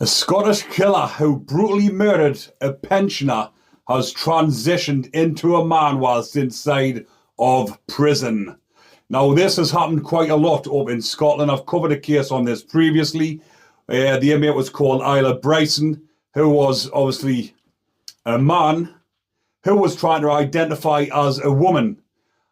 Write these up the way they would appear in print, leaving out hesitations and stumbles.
A Scottish killer who brutally murdered a pensioner has transitioned into a man whilst inside of prison. Now, this has happened quite a lot up in Scotland. I've covered a case on this previously. The inmate was called Isla Bryson, who was obviously a man who was trying to identify as a woman,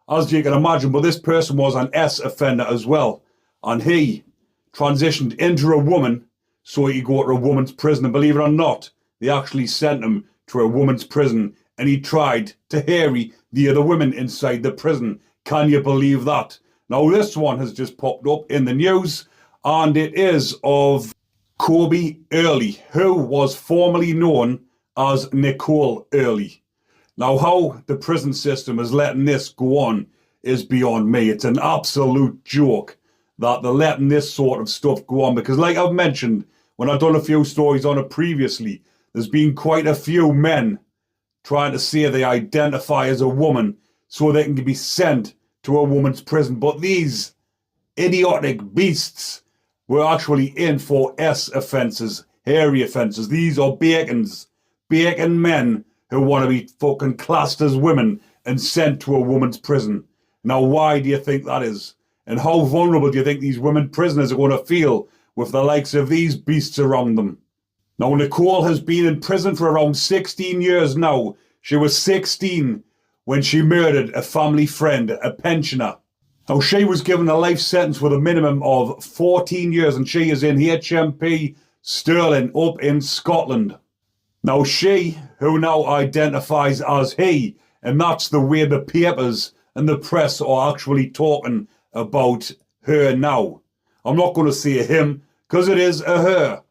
as you can imagine. But this person was an S offender as well. And he transitioned into a woman so he could go to a woman's prison. And believe it or not, they actually sent him to a woman's prison and he tried to harry the other women inside the prison. Can you believe that? Now, this one has just popped up in the news, and it is of Kobe Early, who was formerly known as Nicole Early. Now, how the prison system is letting this go on is beyond me. It's an absolute joke that they're letting this sort of stuff go on, because like I've mentioned when I've done a few stories on it previously, there's been quite a few men trying to say they identify as a woman so they can be sent to a woman's prison. But these idiotic beasts were actually in for S offences, hairy offences. These are bacon men who want to be fucking classed as women and sent to a woman's prison. Now, why do you think that is? And how vulnerable do you think these women prisoners are going to feel with the likes of these beasts around them? Now, Nicole has been in prison for around 16 years now. She was 16 when she murdered a family friend, a pensioner. Now, she was given a life sentence with a minimum of 14 years, and she is in HMP Stirling up in Scotland. Now, she, who now identifies as he, and that's the way the papers and the press are actually talking about her now. I'm not going to say him, because it is a her,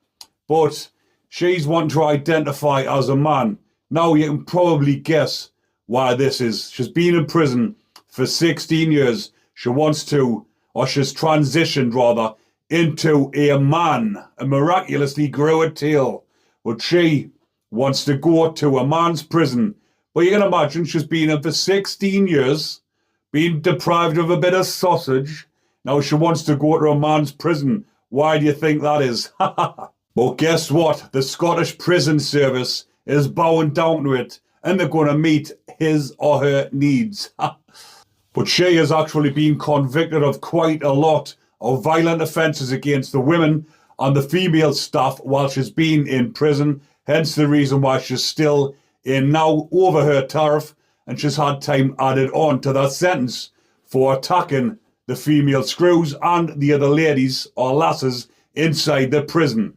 but she's wanting to identify as a man. Now you can probably guess why this is. She's been in prison for 16 years. She wants to, or she's transitioned rather, into a man and miraculously grew a tail. But she wants to go to a man's prison. But you can imagine she's been in for 16 years, being deprived of a bit of sausage. Now she wants to go to a man's prison. Why do you think that is? Well, guess what? The Scottish Prison Service is bowing down to it, and they're going to meet his or her needs. But she has actually been convicted of quite a lot of violent offences against the women and the female staff while she's been in prison. Hence the reason why she's still in now over her tariff, and she's had time added on to that sentence for attacking the female screws and the other ladies or lasses inside the prison.